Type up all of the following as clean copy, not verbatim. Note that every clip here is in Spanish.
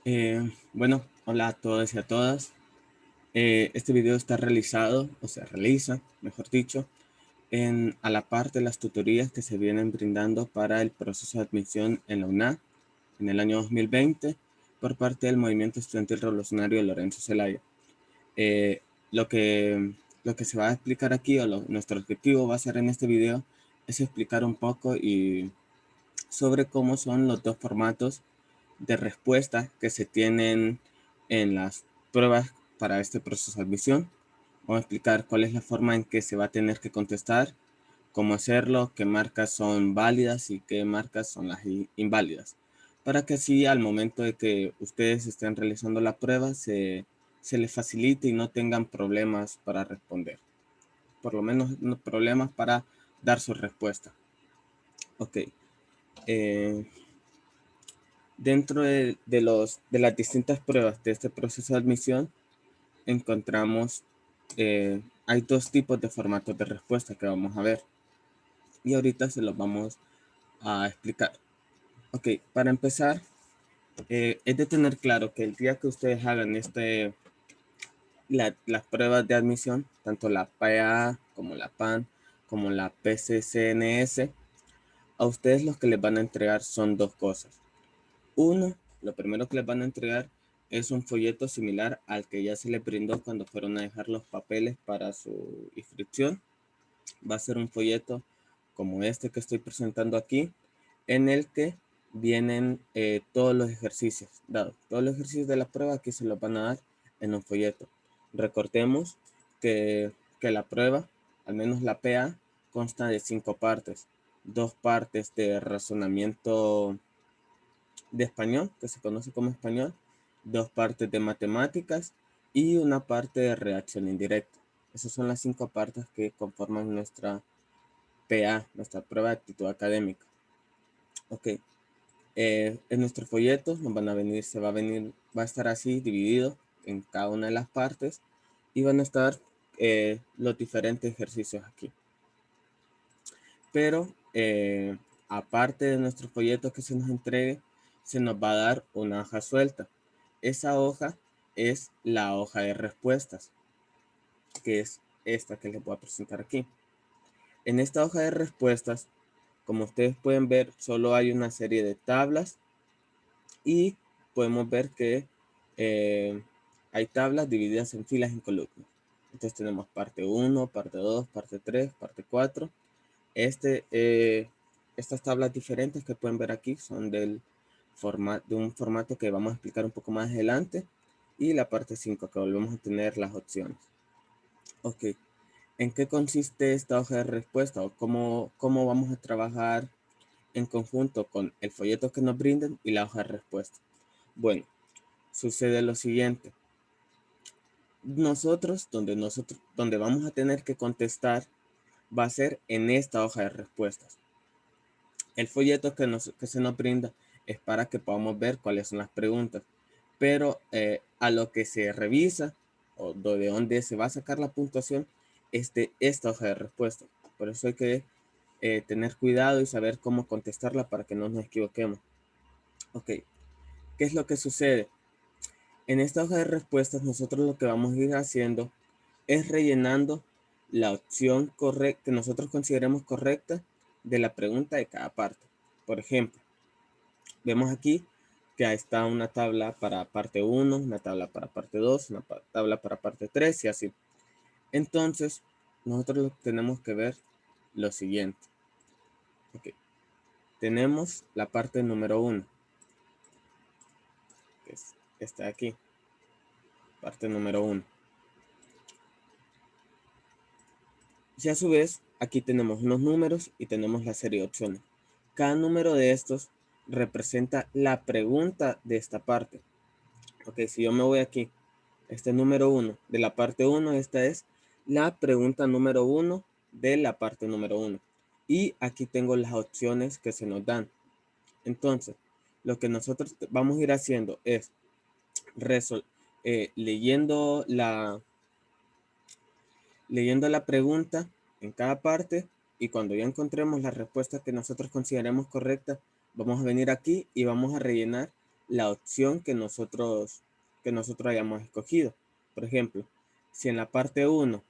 Bueno, hola a todos y a todas. Este video está realizado, o se realiza, mejor dicho, a la par de las tutorías que se vienen brindando para el proceso de admisión en la UNA en el año 2020 por parte del Movimiento Estudiantil Revolucionario de Lorenzo Zelaya. Eh, lo que, lo que se va a explicar aquí, nuestro objetivo va a ser en este video, es explicar un poco sobre cómo son los dos formatos de respuesta que se tienen en las pruebas para este proceso de admisión. Vamos a explicar cuál es la forma en que se va a tener que contestar, cómo hacerlo, qué marcas son válidas y qué marcas son las inválidas, para que así al momento de que ustedes estén realizando la prueba se les facilite y no tengan problemas para responder, por lo menos no problemas para dar su respuesta. Ok. Eh, Dentro de las distintas pruebas de este proceso de admisión, encontramos, hay dos tipos de formatos de respuesta que vamos a ver. Y ahorita se los vamos a explicar. Ok, para empezar, es de tener claro que el día que ustedes hagan las pruebas de admisión, tanto la PA como la PAN, como la PCCNS, a ustedes los que les van a entregar son dos cosas. Uno, lo primero que les van a entregar es un folleto similar al que ya se les brindó cuando fueron a dejar los papeles para su inscripción. Va a ser un folleto como este que estoy presentando aquí, en el que vienen todos los ejercicios dados. Todos los ejercicios de la prueba aquí se los van a dar en un folleto. Recordemos que la prueba, al menos la PA, consta de 5 partes. 2 partes de razonamiento de español, que se conoce como español, 2 partes de matemáticas y una parte de redacción indirecta. Esas son las 5 partes que conforman nuestra PA, nuestra prueba de actitud académica. Ok, en nuestros folletos nos van a venir, va a estar así dividido en cada una de las partes y van a estar los diferentes ejercicios aquí. Pero aparte de nuestros folletos que se nos entregue, se nos va a dar una hoja suelta. Esa hoja es la hoja de respuestas, que es esta que les voy a presentar aquí. En esta hoja de respuestas, como ustedes pueden ver, solo hay una serie de tablas y podemos ver que hay tablas divididas en filas y en columnas. Entonces tenemos parte 1, parte 2, parte 3, parte 4. Estas tablas diferentes que pueden ver aquí son de un formato que vamos a explicar un poco más adelante. Y la parte 5 que volvemos a tener las opciones. Ok, ¿en qué consiste esta hoja de respuesta o cómo vamos a trabajar en conjunto con el folleto que nos brinden y la hoja de respuesta? Bueno, sucede lo siguiente. Donde vamos a tener que contestar va a ser en esta hoja de respuestas. El folleto que se nos brinda es para que podamos ver cuáles son las preguntas, pero a lo que se revisa o de dónde se va a sacar la puntuación es de esta hoja de respuesta. Por eso hay que tener cuidado y saber cómo contestarla para que no nos equivoquemos. Ok, ¿qué es lo que sucede? En esta hoja de respuestas nosotros lo que vamos a ir haciendo es rellenando la opción correcta que nosotros consideremos correcta de la pregunta de cada parte. Por ejemplo, vemos aquí que está una tabla para parte 1, una tabla para parte 2, una tabla para parte 3 y así. Entonces, nosotros tenemos que ver lo siguiente. Okay. Tenemos la parte número 1, que es esta de aquí, parte número 1. Y a su vez, aquí tenemos unos números y tenemos la serie de opciones. Cada número de estos representa la pregunta de esta parte. Ok, si yo me voy aquí, este número 1 de la parte 1, esta es la pregunta número 1 de la parte número 1. Y aquí tengo las opciones que se nos dan. Entonces, lo que nosotros vamos a ir haciendo es leyendo la pregunta en cada parte y cuando ya encontremos la respuesta que nosotros consideremos correcta, vamos a venir aquí y vamos a rellenar la opción que nosotros hayamos escogido. Por ejemplo, si en la parte 1,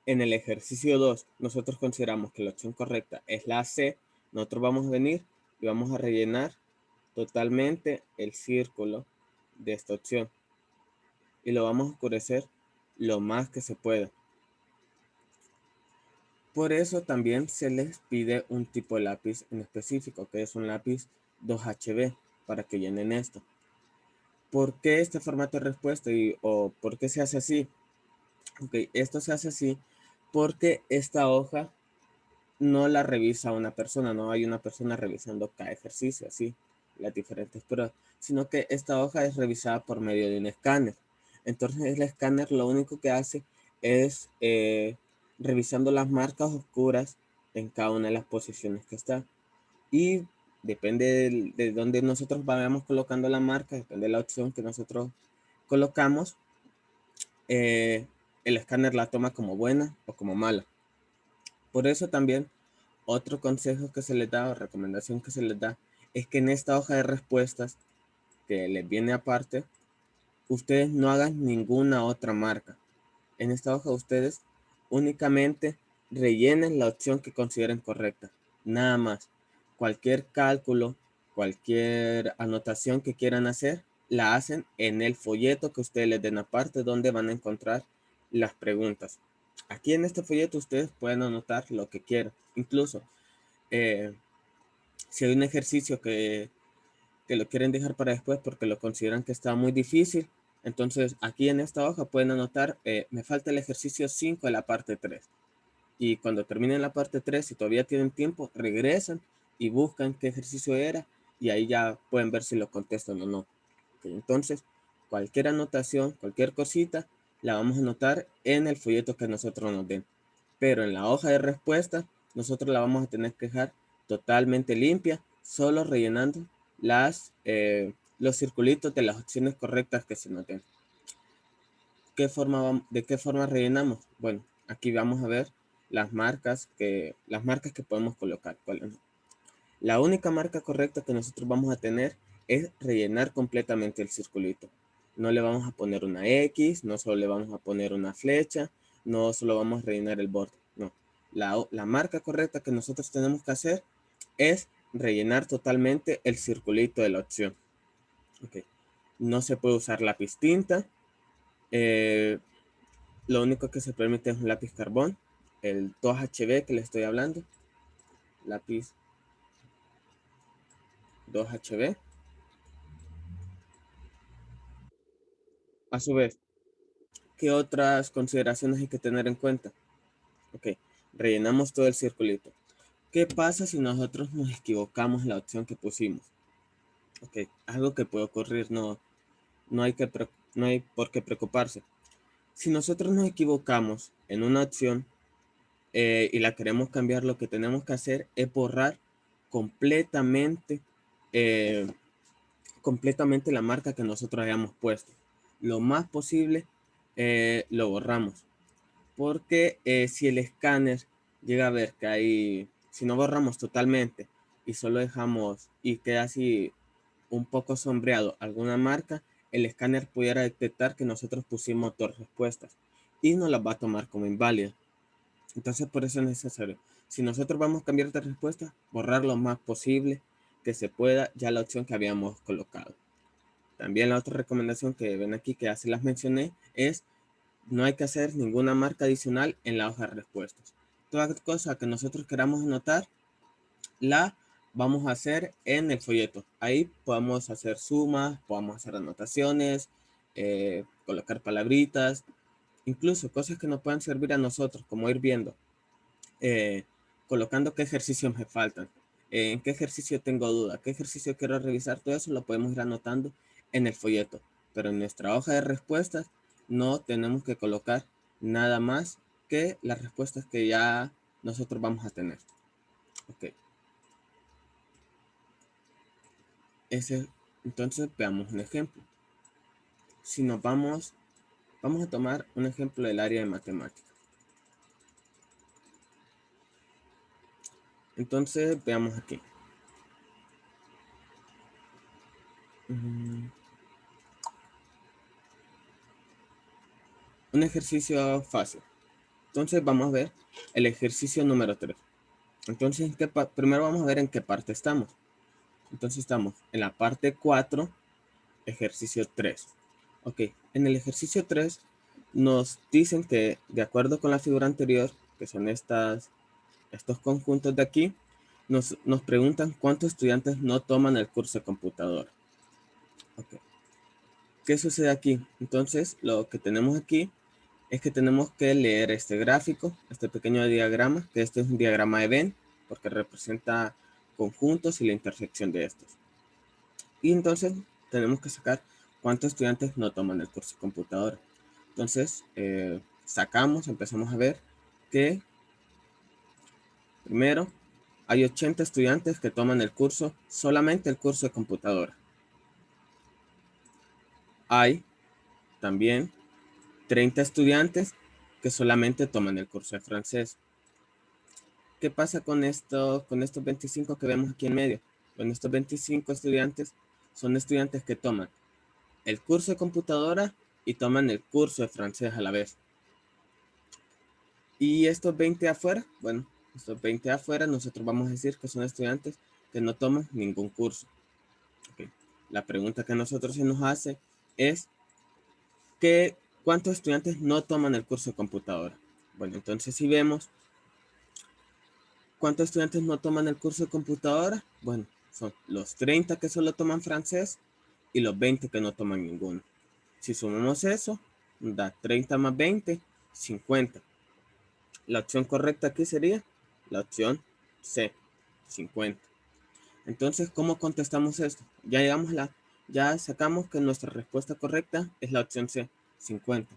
en el ejercicio 2, nosotros consideramos que la opción correcta es la C, nosotros vamos a venir y vamos a rellenar totalmente el círculo de esta opción y lo vamos a oscurecer lo más que se pueda. Por eso también se les pide un tipo de lápiz en específico, que es un lápiz 2HB, para que llenen esto. ¿Por qué este formato de respuesta o por qué se hace así? Ok, esto se hace así porque esta hoja no la revisa una persona, no hay una persona revisando cada ejercicio, así, las diferentes pruebas, sino que esta hoja es revisada por medio de un escáner. Entonces el escáner lo único que hace es revisando las marcas oscuras en cada una de las posiciones que está. Y depende de dónde nosotros vayamos colocando la marca, depende de la opción que nosotros colocamos, el escáner la toma como buena o como mala. Por eso también otro consejo que se les da o recomendación que se les da es que en esta hoja de respuestas que les viene aparte, ustedes no hagan ninguna otra marca. En esta hoja ustedes únicamente rellenen la opción que consideren correcta. Nada más. Cualquier cálculo, cualquier anotación que quieran hacer, la hacen en el folleto que ustedes les den aparte donde van a encontrar las preguntas. Aquí en este folleto ustedes pueden anotar lo que quieran. Incluso eh, si hay un ejercicio que lo quieren dejar para después porque lo consideran que está muy difícil, entonces aquí en esta hoja pueden anotar, me falta el ejercicio 5 de la parte 3. Y cuando terminen la parte 3, si todavía tienen tiempo, regresan y buscan qué ejercicio era y ahí ya pueden ver si lo contestan o no. Okay, entonces, cualquier anotación, cualquier cosita, la vamos a anotar en el folleto que nosotros nos den. Pero en la hoja de respuesta, nosotros la vamos a tener que dejar totalmente limpia, solo rellenando los circulitos de las opciones correctas que se nos den. ¿De qué forma rellenamos? Bueno, aquí vamos a ver las marcas que podemos colocar. La única marca correcta que nosotros vamos a tener es rellenar completamente el circulito. No le vamos a poner una X, no solo le vamos a poner una flecha, no solo vamos a rellenar el borde. No, la marca correcta que nosotros tenemos que hacer es rellenar totalmente el circulito de la opción. Okay. No se puede usar lápiz tinta. Lo único que se permite es un lápiz carbón, el 2HB que le estoy hablando, lápiz 2HB. A su vez, ¿qué otras consideraciones hay que tener en cuenta? Ok, rellenamos todo el circulito. ¿Qué pasa si nosotros nos equivocamos en la opción que pusimos? Ok, algo que puede ocurrir, no no hay por qué preocuparse. Si nosotros nos equivocamos en una opción y la queremos cambiar, lo que tenemos que hacer es borrar completamente, eh, completamente la marca que nosotros hayamos puesto. Lo más posible lo borramos. Porque si el escáner llega a ver que hay, si no borramos totalmente y solo dejamos y queda así un poco sombreado alguna marca, el escáner pudiera detectar que nosotros pusimos dos respuestas y nos las va a tomar como inválida. Entonces por eso es necesario, si nosotros vamos a cambiar de respuesta, borrar lo más posible que se pueda ya la opción que habíamos colocado. También la otra recomendación que ven aquí, que ya se las mencioné, es no hay que hacer ninguna marca adicional en la hoja de respuestas. Toda cosa que nosotros queramos anotar, la vamos a hacer en el folleto. Ahí podemos hacer sumas, podemos hacer anotaciones, colocar palabritas, incluso cosas que nos puedan servir a nosotros, como ir viendo, eh, colocando qué ejercicios me faltan, en qué ejercicio tengo duda, qué ejercicio quiero revisar, todo eso lo podemos ir anotando en el folleto. Pero en nuestra hoja de respuestas no tenemos que colocar nada más que las respuestas que ya nosotros vamos a tener. Ok. Entonces veamos un ejemplo. Si nos vamos a tomar un ejemplo del área de matemáticas. Entonces veamos aquí. Un ejercicio fácil. Entonces vamos a ver el ejercicio número 3. Entonces, primero vamos a ver en qué parte estamos. Entonces estamos en la parte 4, ejercicio 3. Ok, en el ejercicio 3 nos dicen que, de acuerdo con la figura anterior, que son estos conjuntos de aquí, nos preguntan cuántos estudiantes no toman el curso de computadora. Ok, ¿qué sucede aquí? Entonces, lo que tenemos aquí es que tenemos que leer este gráfico, este pequeño diagrama, que este es un diagrama de Venn, porque representa conjuntos y la intersección de estos. Y entonces tenemos que sacar cuántos estudiantes no toman el curso de computadora. Entonces, empezamos a ver que primero hay 80 estudiantes que toman el curso, solamente el curso de computadora. Hay también 30 estudiantes que solamente toman el curso de francés. ¿Qué pasa con estos 25 que vemos aquí en medio? Bueno, estos 25 estudiantes son estudiantes que toman el curso de computadora y toman el curso de francés a la vez. Y estos 20 afuera, bueno, estos 20 afuera, nosotros vamos a decir que son estudiantes que no toman ningún curso. Okay. La pregunta que a nosotros se nos hace es ¿cuántos estudiantes no toman el curso de computadora? Bueno, entonces si vemos ¿cuántos estudiantes no toman el curso de computadora? Bueno, son los 30 que solo toman francés y los 20 que no toman ninguno. Si sumamos eso, da 30 más 20, 50. La opción correcta aquí sería la opción C, 50. Entonces, ¿cómo contestamos esto? Ya sacamos que nuestra respuesta correcta es la opción C, 50.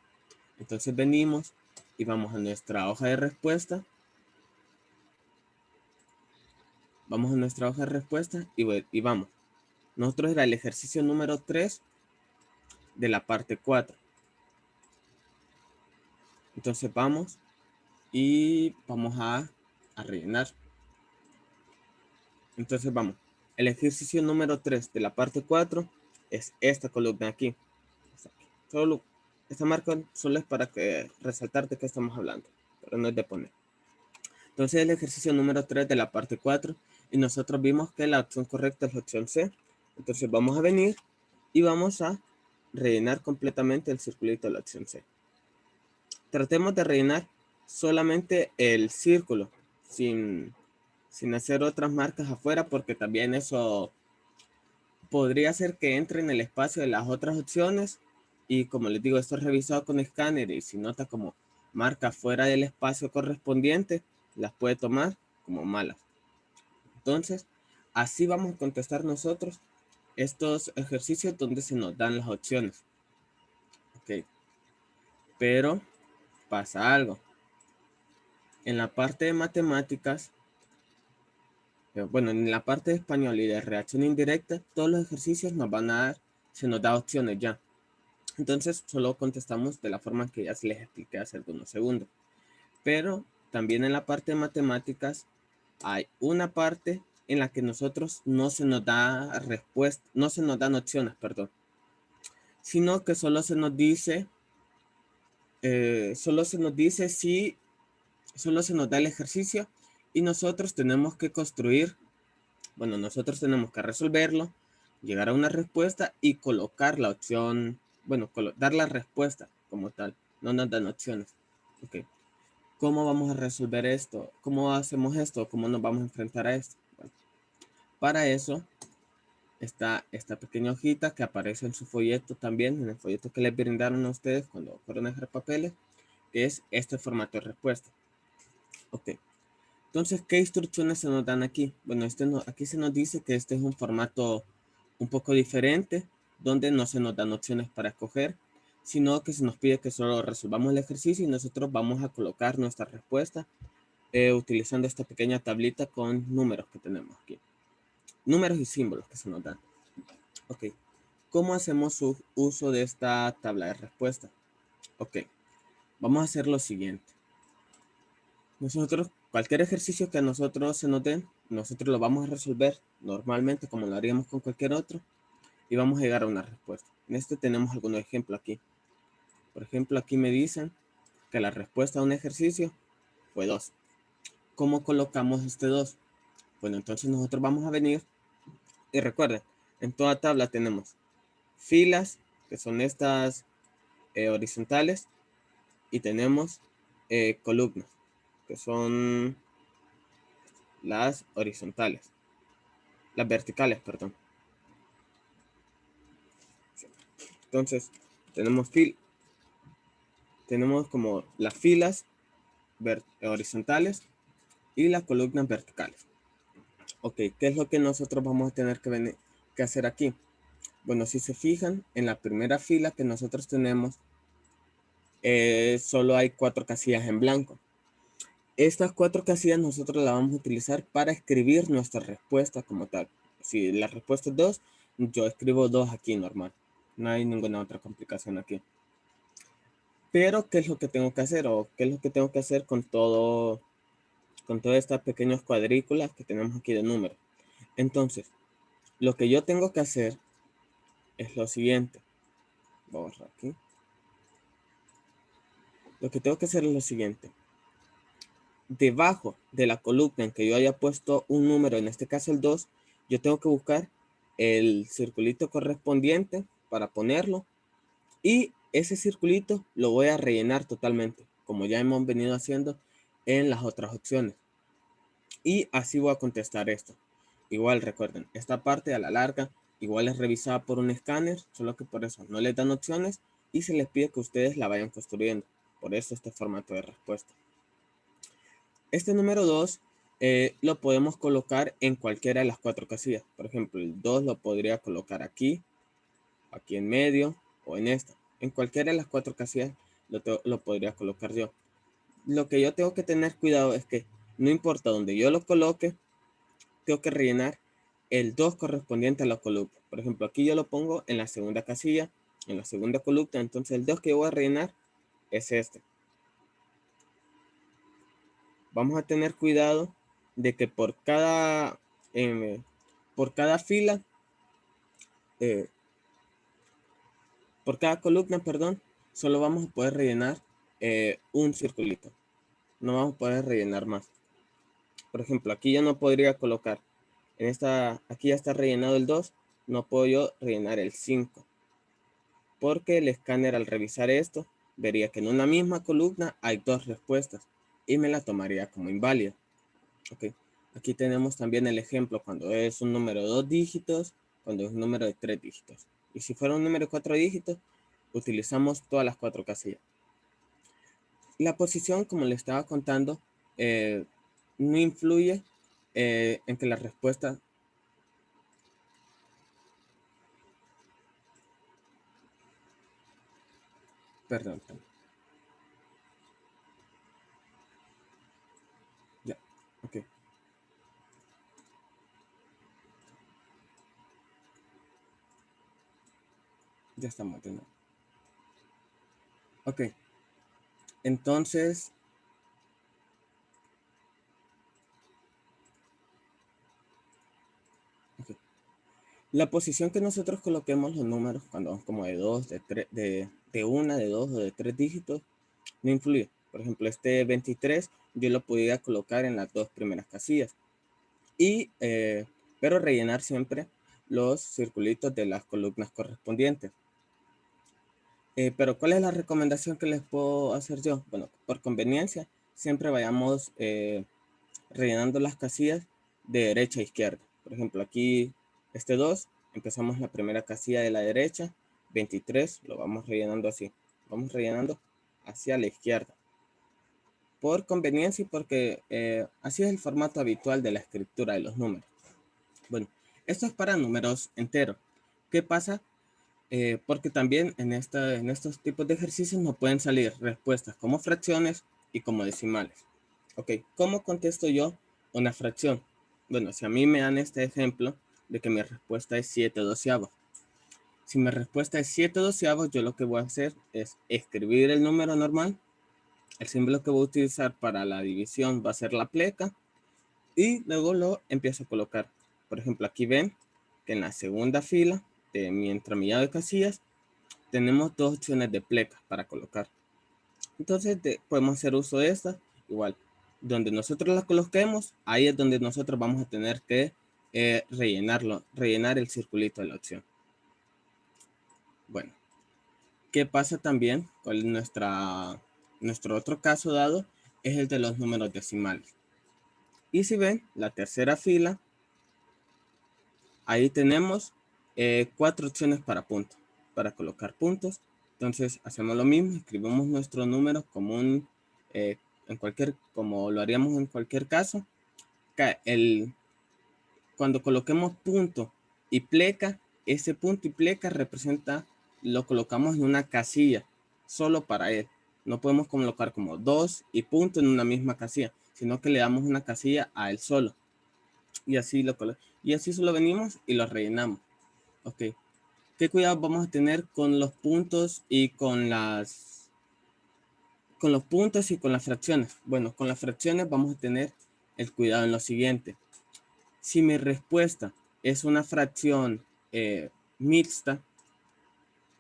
Entonces venimos y vamos a nuestra hoja de respuesta. Vamos a nuestra hoja de respuesta y vamos. Nosotros era el ejercicio número 3 de la parte 4. Entonces vamos y vamos a rellenar. Entonces vamos. El ejercicio número 3 de la parte 4 es esta columna aquí. Esta marca solo es para resaltar de qué estamos hablando, pero no es de poner. Entonces el ejercicio número 3 de la parte 4 y nosotros vimos que la opción correcta es la opción C. Entonces vamos a venir y vamos a rellenar completamente el circulito de la opción C. Tratemos de rellenar solamente el círculo sin hacer otras marcas afuera, porque también eso podría hacer que entre en el espacio de las otras opciones. Y como les digo, esto es revisado con escáner y si nota como marca fuera del espacio correspondiente, las puede tomar como malas. Entonces, así vamos a contestar nosotros estos ejercicios donde se nos dan las opciones. Ok. Pero pasa algo. En la parte de matemáticas, bueno, en la parte de español y de reacción indirecta, todos los ejercicios nos van a dar, se nos da opciones ya. Entonces, solo contestamos de la forma que ya se les expliqué hace algunos segundos. Pero también en la parte de matemáticas hay una parte en la que nosotros no se nos da respuesta, no se nos dan opciones, perdón, sino que solo se nos dice si, solo se nos da el ejercicio y nosotros tenemos que construir, bueno, nosotros tenemos que resolverlo, llegar a una respuesta y colocar la opción, bueno, dar la respuesta como tal, no nos dan opciones. Ok. ¿Cómo vamos a resolver esto? ¿Cómo hacemos esto? ¿Cómo nos vamos a enfrentar a esto? Bueno, para eso está esta pequeña hojita que aparece en su folleto también, en el folleto que les brindaron a ustedes cuando fueron a dejar papeles, que es este formato de respuesta. Ok. Entonces, ¿qué instrucciones se nos dan aquí? Bueno, aquí se nos dice que este es un formato un poco diferente, donde no se nos dan opciones para escoger, sino que se nos pide que solo resolvamos el ejercicio y nosotros vamos a colocar nuestra respuesta utilizando esta pequeña tablita con números que tenemos aquí. Números y símbolos que se nos dan. Ok. ¿Cómo hacemos uso de esta tabla de respuesta? Ok. Vamos a hacer lo siguiente. Nosotros, cualquier ejercicio que a nosotros se nos den, nosotros lo vamos a resolver normalmente como lo haríamos con cualquier otro. y vamos a llegar a una respuesta. En este tenemos algunos ejemplos aquí. Por ejemplo, aquí me dicen que la respuesta a un ejercicio fue 2. ¿Cómo colocamos este 2? Bueno, entonces nosotros vamos a venir y recuerden, en toda tabla tenemos filas, que son estas horizontales, y tenemos columnas, que son las horizontales, las verticales, perdón. Entonces, tenemos como las filas horizontales y las columnas verticales. Ok, ¿qué es lo que nosotros vamos a tener que hacer aquí? Bueno, si se fijan, en la primera fila que nosotros tenemos, solo hay 4 casillas en blanco. Estas 4 casillas nosotros las vamos a utilizar para escribir nuestra respuesta como tal. Si la respuesta es 2, yo escribo 2 aquí normal. No hay ninguna otra complicación aquí. Pero, ¿qué es lo que tengo que hacer? ¿O qué es lo que tengo que hacer con todas estas pequeñas cuadrículas que tenemos aquí de números? Entonces, lo que yo tengo que hacer es lo siguiente. Voy a borrar aquí. Lo que tengo que hacer es lo siguiente. Debajo de la columna en que yo haya puesto un número, en este caso el 2, yo tengo que buscar el circulito correspondiente para ponerlo. Y ese circulito lo voy a rellenar totalmente, como ya hemos venido haciendo en las otras opciones. Y así voy a contestar esto. Igual recuerden, esta parte a la larga igual es revisada por un escáner, solo que por eso no les dan opciones y se les pide que ustedes la vayan construyendo. Por eso este formato de respuesta. Este número 2 lo podemos colocar en cualquiera de las 4 casillas. Por ejemplo, el 2 lo podría colocar aquí, aquí en medio o en esta. En cualquiera de las 4 casillas lo podría colocar yo. Lo que yo tengo que tener cuidado es que no importa donde yo lo coloque, tengo que rellenar el 2 correspondiente a la columna. Por ejemplo, aquí yo lo pongo en la segunda casilla, en la segunda columna. Entonces el 2 que yo voy a rellenar es este. Vamos a tener cuidado de que por cada fila, por cada columna, perdón, solo vamos a poder rellenar un circulito. No vamos a poder rellenar más. Por ejemplo, aquí yo no podría colocar, aquí ya está rellenado el 2, no puedo yo rellenar el 5. Porque el escáner al revisar esto, vería que en una misma columna hay 2 respuestas y me la tomaría como inválida. Okay. Aquí tenemos también el ejemplo cuando es un número de 2 dígitos, cuando es un número de 3 dígitos. Y si fuera un número de 4 dígitos, utilizamos todas las 4 casillas. La posición, como le estaba contando, no influye en que la respuesta... Perdón. Ya, ok. Ya estamos de nuevo. Ok. Entonces... Okay. La posición que nosotros coloquemos los números, cuando vamos como de 2, de 3, de 1, de 2 o de 3 dígitos, no influye. Por ejemplo, este 23 yo lo podía colocar en las 2 primeras casillas. Pero rellenar siempre los circulitos de las columnas correspondientes. Pero ¿cuál es la recomendación que les puedo hacer yo? Bueno, por conveniencia, siempre vayamos rellenando las casillas de derecha a izquierda. Por ejemplo, aquí este 2, empezamos la primera casilla de la derecha, 23, lo vamos rellenando así. Vamos rellenando hacia la izquierda. Por conveniencia y porque así es el formato habitual de la escritura de los números. Bueno, esto es para números enteros. ¿Qué pasa? Porque también en estos tipos de ejercicios nos pueden salir respuestas como fracciones y como decimales. Ok, ¿cómo contesto yo una fracción? Bueno, si a mí me dan este ejemplo de que mi respuesta es 7/12. Si mi respuesta es 7/12, yo lo que voy a hacer es escribir el número normal. El símbolo que voy a utilizar para la división va a ser la pleca. Y luego lo empiezo a colocar. Por ejemplo, aquí ven que en la segunda fila que en mi entramillado de casillas tenemos dos opciones de plecas para colocar. Entonces podemos hacer uso de estas. Igual, donde nosotros las coloquemos, ahí es donde nosotros vamos a tener que rellenar el circulito de la opción. Bueno, ¿qué pasa también con nuestro otro caso dado? Es el de los números decimales. Y si ven, la tercera fila, ahí tenemos 4 opciones para puntos, para colocar puntos. Entonces hacemos lo mismo, escribimos nuestro número común como lo haríamos en cualquier caso. Cuando coloquemos punto y pleca, ese punto y pleca lo colocamos en una casilla solo para él. No podemos colocar como 2 y punto en una misma casilla, sino que le damos una casilla a él solo. Y así solo venimos y lo rellenamos. Ok. ¿Qué cuidado vamos a tener con los puntos y con las fracciones? Bueno, con las fracciones vamos a tener el cuidado en lo siguiente. Si mi respuesta es una fracción mixta,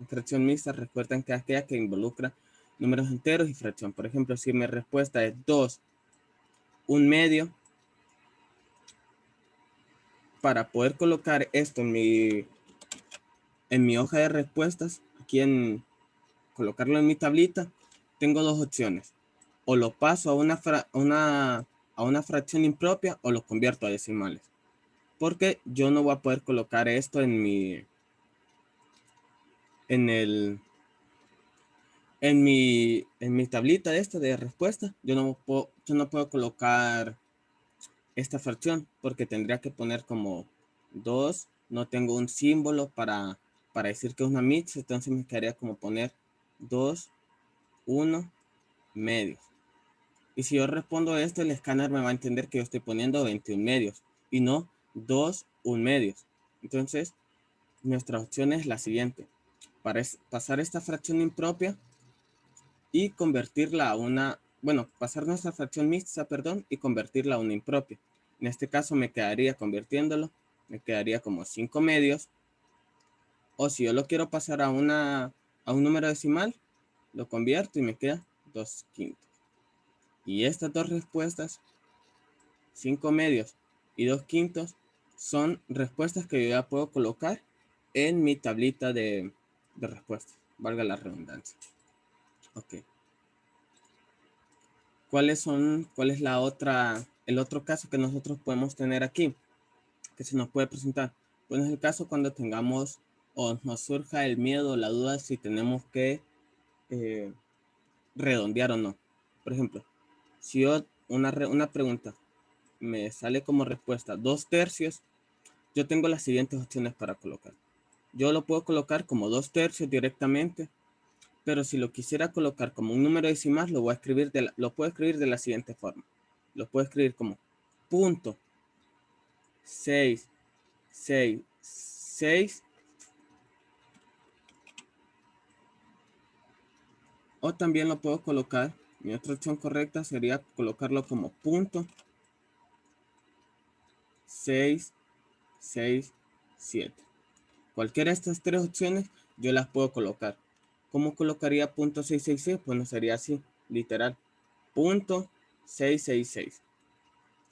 recuerden que es aquella que involucra números enteros y fracción. Por ejemplo, si mi respuesta es 2, 1/2, para poder colocar esto en mi hoja de respuestas, colocarlo en mi tablita, tengo dos opciones. O lo paso a una fracción impropia o lo convierto a decimales. Porque yo no voy a poder colocar esto en mi tablita de respuesta. Yo no puedo colocar esta fracción porque tendría que poner como 2. No tengo un símbolo para decir que es una mix, entonces me quedaría como poner 2, 1, medios. Y si yo respondo esto, el escáner me va a entender que yo estoy poniendo 21 medios y no 2, 1 medios. Entonces, nuestra opción es la siguiente. Para pasar esta fracción impropia y convertirla a pasar nuestra fracción mixta, y convertirla a una impropia. En este caso me quedaría me quedaría como 5 medios. O si yo lo quiero pasar a un número decimal, lo convierto y me queda 2/5. Y estas dos respuestas, 5 medios y 2/5, son respuestas que yo ya puedo colocar en mi tablita de respuestas, valga la redundancia. Ok. ¿Cuál es el otro caso que nosotros podemos tener aquí? Que se nos puede presentar. Bueno, es el caso cuando tengamos o nos surja el miedo o la duda si tenemos que redondear o no. Por ejemplo, si una pregunta me sale como respuesta 2/3, yo tengo las siguientes opciones para colocar. Yo lo puedo colocar como 2/3 directamente, pero si lo quisiera colocar como un número decimal, lo puedo escribir de la siguiente forma. Lo puedo escribir como punto 6, 6, 6. O también lo puedo colocar, mi otra opción correcta sería colocarlo como punto 6, 6, 7. Cualquiera de estas tres opciones yo las puedo colocar. ¿Cómo colocaría punto 666? Pues no sería así, literal. Punto 666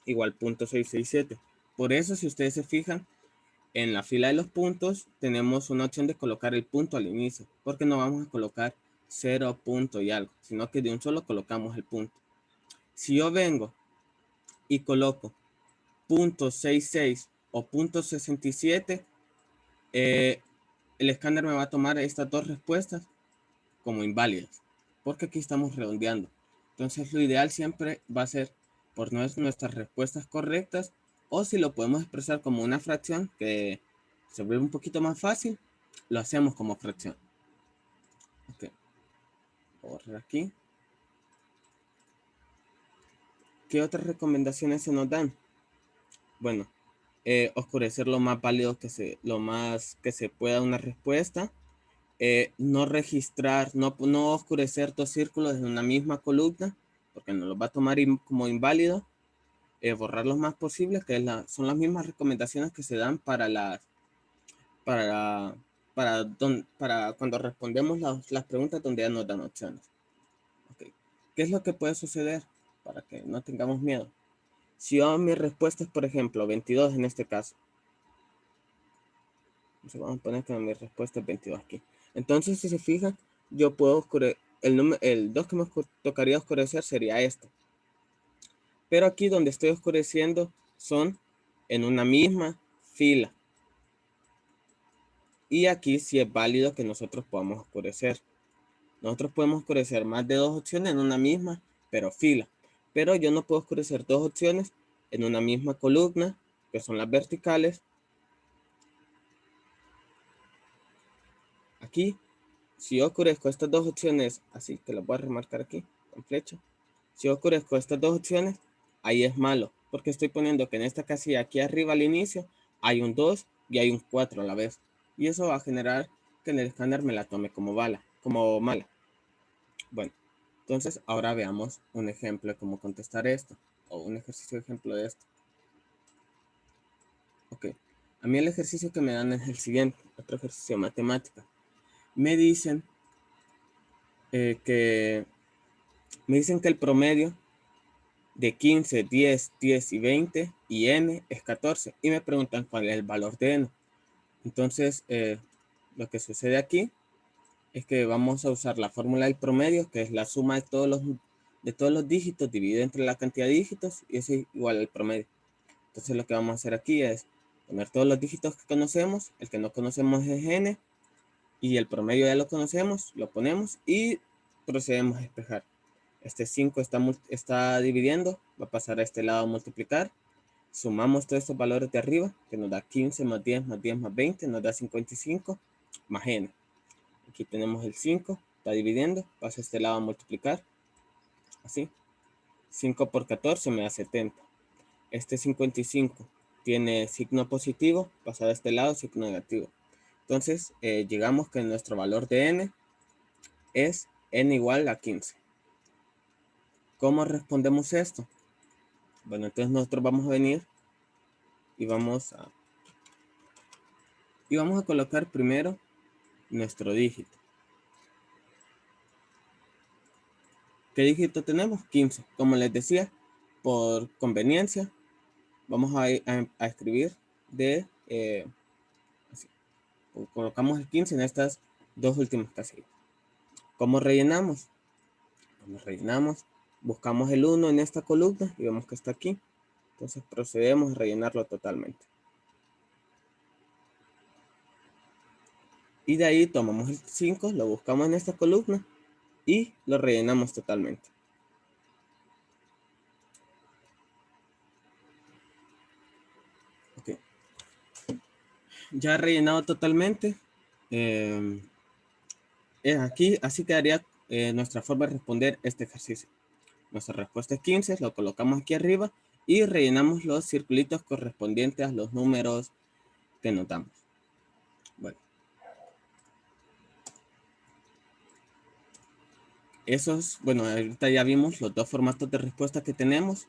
igual punto 667. Por eso, si ustedes se fijan, en la fila de los puntos tenemos una opción de colocar el punto al inicio, porque no vamos a colocar 0 punto y algo, sino que de un solo colocamos el punto. Si yo vengo y coloco punto 66 o punto 67, el escáner me va a tomar estas dos respuestas como inválidas, porque aquí estamos redondeando. Entonces lo ideal siempre va a ser por nuestras respuestas correctas, o si lo podemos expresar como una fracción que se vuelve un poquito más fácil, lo hacemos como fracción. Ok, borrar aquí. ¿Qué otras recomendaciones se nos dan? Bueno, oscurecer lo más válido lo más que se pueda una respuesta. No registrar, no oscurecer dos círculos en una misma columna, porque nos los va a tomar como inválido. Borrar lo más posible, que son las mismas recomendaciones que se dan para para cuando respondemos las preguntas donde ya nos dan opciones. Okay. ¿Qué es lo que puede suceder? Para que no tengamos miedo. Si yo mi respuesta es, por ejemplo, 22 en este caso. Entonces vamos a poner que mi respuesta es 22 aquí. Entonces, si se fijan, yo puedo oscurecer, el 2 que me tocaría oscurecer sería este. Pero aquí donde estoy oscureciendo son en una misma fila. Y aquí sí es válido que nosotros podamos oscurecer. Nosotros podemos oscurecer más de 2 opciones en una misma, pero fila. Pero yo no puedo oscurecer 2 opciones en una misma columna, que son las verticales. Aquí, si yo oscurezco estas 2 opciones, así que las voy a remarcar aquí, con flecha. Si yo oscurezco estas 2 opciones, ahí es malo, porque estoy poniendo que en esta casilla aquí arriba al inicio hay un 2 y hay un 4 a la vez. Y eso va a generar que en el escáner me la tome como mala. Bueno, entonces ahora veamos un ejemplo de cómo contestar esto, o un ejercicio de ejemplo de esto. Ok, a mí el ejercicio que me dan es el siguiente, otro ejercicio de matemática. Me dicen que el promedio de 15, 10, 10 y 20 y n es 14 y me preguntan cuál es el valor de n. Entonces, lo que sucede aquí es que vamos a usar la fórmula del promedio, que es la suma de todos los dígitos dividido entre la cantidad de dígitos, y eso es igual al promedio. Entonces lo que vamos a hacer aquí es poner todos los dígitos que conocemos, el que no conocemos es n, y el promedio ya lo conocemos, lo ponemos y procedemos a despejar. Este 5 está dividiendo, va a pasar a este lado a multiplicar. Sumamos todos estos valores de arriba, que nos da 15 más 10 más 10 más 20, nos da 55, más n. Aquí tenemos el 5, está dividiendo, pasa a este lado a multiplicar, así. 5 por 14 me da 70. Este 55 tiene signo positivo, pasa a este lado, signo negativo. Entonces, llegamos que nuestro valor de n es n igual a 15. ¿Cómo respondemos esto? Bueno, entonces nosotros vamos a venir y vamos a colocar primero nuestro dígito. ¿Qué dígito tenemos? 15. Como les decía, por conveniencia, vamos a escribir así. Colocamos el 15 en estas dos últimas casillas. ¿Cómo rellenamos? Bueno, rellenamos, buscamos el 1 en esta columna y vemos que está aquí. Entonces procedemos a rellenarlo totalmente. Y de ahí tomamos el 5, lo buscamos en esta columna y lo rellenamos totalmente. Ok. Ya rellenado totalmente. Aquí, así quedaría nuestra forma de responder este ejercicio. Nuestra respuesta es 15, lo colocamos aquí arriba y rellenamos los circulitos correspondientes a los números que notamos. Bueno. Bueno, ahorita ya vimos los dos formatos de respuesta que tenemos.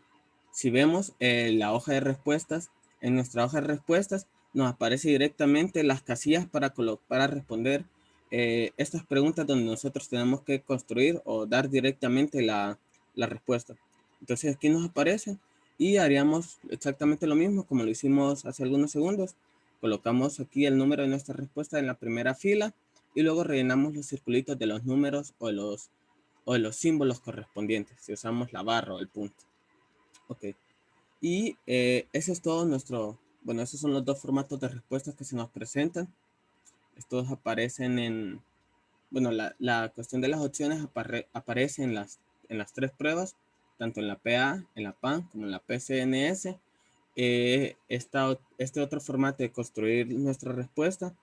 Si vemos la hoja de respuestas, en nuestra hoja de respuestas nos aparece directamente las casillas para responder estas preguntas donde nosotros tenemos que construir o dar directamente la respuesta. Entonces aquí nos aparece y haríamos exactamente lo mismo como lo hicimos hace algunos segundos. Colocamos aquí el número de nuestra respuesta en la primera fila y luego rellenamos los circulitos de los números o de los símbolos correspondientes, si usamos la barra o el punto. Ok. Y ese es todo bueno, esos son los dos formatos de respuestas que se nos presentan. Estos aparecen bueno, la cuestión de las opciones aparece en las tres pruebas, tanto en la PA, en la PAN, como en la PCNS. Este otro formato de construir nuestra respuesta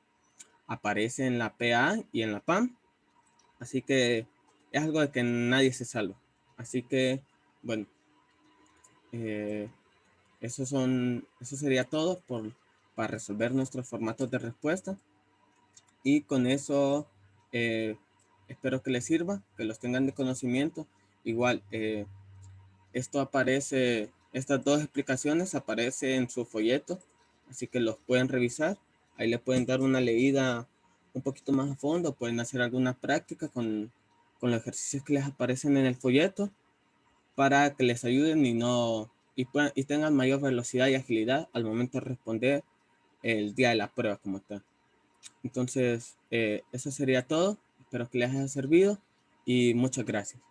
aparece en la PA y en la PAN. Así que es algo de que nadie se salva. Así que, bueno, eh, eso sería todo para resolver nuestros formatos de respuesta. Y con eso espero que les sirva, que los tengan de conocimiento. Igual, estas dos explicaciones aparecen en su folleto, así que los pueden revisar. Ahí le pueden dar una leída un poquito más a fondo, pueden hacer alguna práctica con los ejercicios que les aparecen en el folleto para que les ayuden y tengan mayor velocidad y agilidad al momento de responder el día de la prueba como tal. Entonces, eso sería todo. Espero que les haya servido y muchas gracias.